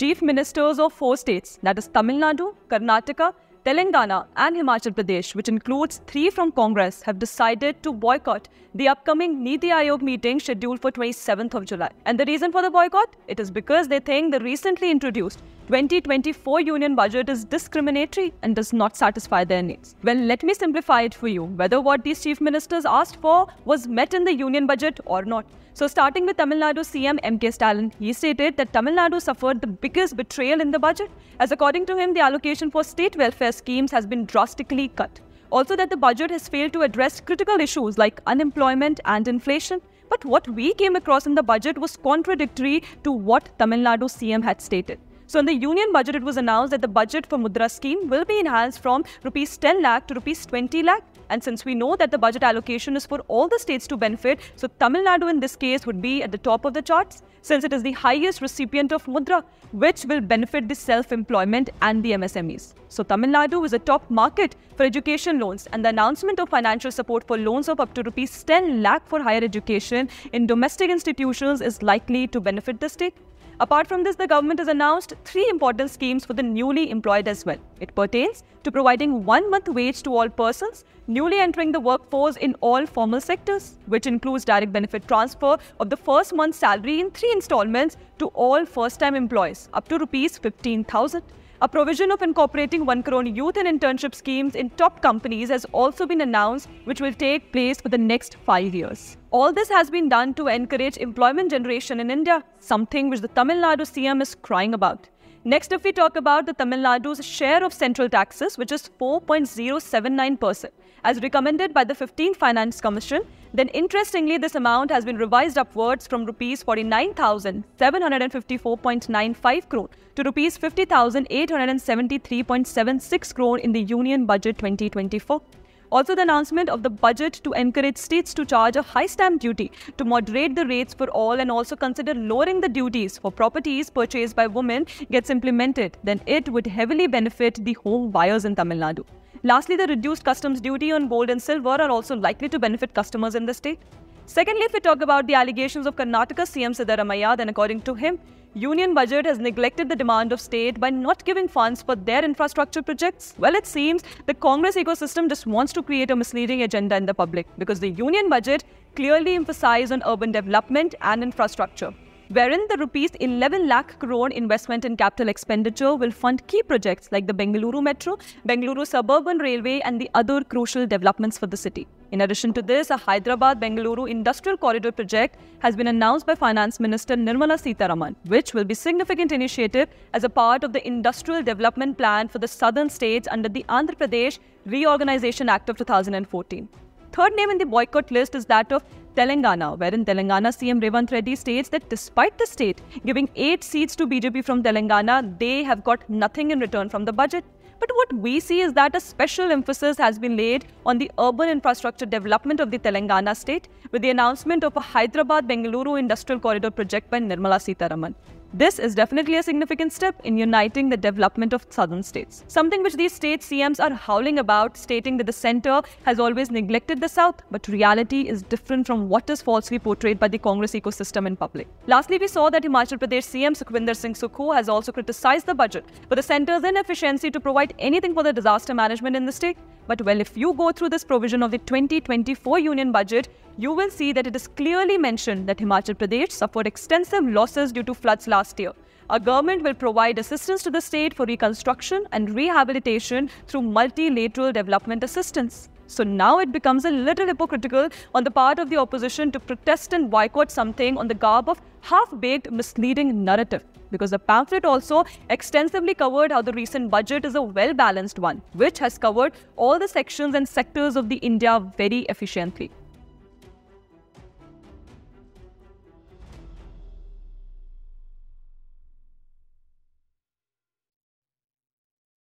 chief ministers of 4 states, that is Tamil Nadu, Karnataka, Telangana and Himachal Pradesh, which includes 3 from Congress, have decided to boycott the upcoming Niti Aayog meeting scheduled for 27th of July. And the reason for the boycott? It is because they think the recently introduced 2024 union budget is discriminatory and does not satisfy their needs. Well, let me simplify it for you, whether what these chief ministers asked for was met in the union budget or not. So starting with Tamil Nadu CM M.K. Stalin, he stated that Tamil Nadu suffered the biggest betrayal in the budget, as according to him, the allocation for state welfare schemes has been drastically cut. Also that the budget has failed to address critical issues like unemployment and inflation. But what we came across in the budget was contradictory to what Tamil Nadu CM had stated. So in the union budget, it was announced that the budget for Mudra scheme will be enhanced from rupees 10 lakh to rupees 20 lakh. And since we know that the budget allocation is for all the states to benefit, so Tamil Nadu in this case would be at the top of the charts, since it is the highest recipient of Mudra, which will benefit the self-employment and the MSMEs. So Tamil Nadu is a top market for education loans, and the announcement of financial support for loans of up to rupees 10 lakh for higher education in domestic institutions is likely to benefit the state. Apart from this, the government has announced 3 important schemes for the newly employed as well. It pertains to providing 1 month wage to all persons newly entering the workforce in all formal sectors, which includes direct benefit transfer of the first month's salary in 3 installments to all first-time employees, up to rupees 15,000. A provision of incorporating 1 crore youth and internship schemes in top companies has also been announced, which will take place for the next 5 years. All this has been done to encourage employment generation in India, something which the Tamil Nadu CM is crying about. Next, if we talk about the Tamil Nadu's share of central taxes, which is 4.079%, as recommended by the 15th Finance Commission, then interestingly, this amount has been revised upwards from rupees 49,754.95 crore to rupees 50,873.76 crore in the Union Budget 2024. Also, the announcement of the budget to encourage states to charge a high stamp duty to moderate the rates for all and also consider lowering the duties for properties purchased by women gets implemented, then it would heavily benefit the home buyers in Tamil Nadu. Lastly, the reduced customs duty on gold and silver are also likely to benefit customers in the state. Secondly, if we talk about the allegations of Karnataka CM Siddaramaiah, then according to him, Union budget has neglected the demand of state by not giving funds for their infrastructure projects. Well, it seems the Congress ecosystem just wants to create a misleading agenda in the public, because the Union budget clearly emphasized on urban development and infrastructure, wherein the rupees 11 lakh crore investment in capital expenditure will fund key projects like the Bengaluru Metro, Bengaluru Suburban Railway and the other crucial developments for the city. In addition to this, a Hyderabad-Bengaluru Industrial Corridor project has been announced by Finance Minister Nirmala Sitharaman, which will be a significant initiative as a part of the Industrial Development Plan for the southern states under the Andhra Pradesh Reorganization Act of 2014. Third name in the boycott list is that of Telangana, wherein Telangana CM Revanth Reddy states that despite the state giving 8 seats to BJP from Telangana, they have got nothing in return from the budget. But what we see is that a special emphasis has been laid on the urban infrastructure development of the Telangana state with the announcement of a Hyderabad-Bengaluru Industrial Corridor project by Nirmala Sitharaman. This is definitely a significant step in uniting the development of southern states, something which these state CMs are howling about, stating that the centre has always neglected the south, but reality is different from what is falsely portrayed by the Congress ecosystem in public. Lastly, we saw that Himachal Pradesh CM Sukhwinder Singh Sukhu has also criticized the budget for the centre's inefficiency to provide anything for the disaster management in the state. But well, if you go through this provision of the 2024 union budget, you will see that it is clearly mentioned that Himachal Pradesh suffered extensive losses due to floods last year. Our government will provide assistance to the state for reconstruction and rehabilitation through multilateral development assistance. So now it becomes a little hypocritical on the part of the opposition to protest and boycott something on the garb of half-baked misleading narrative, because the pamphlet also extensively covered how the recent budget is a well-balanced one, which has covered all the sections and sectors of the India very efficiently.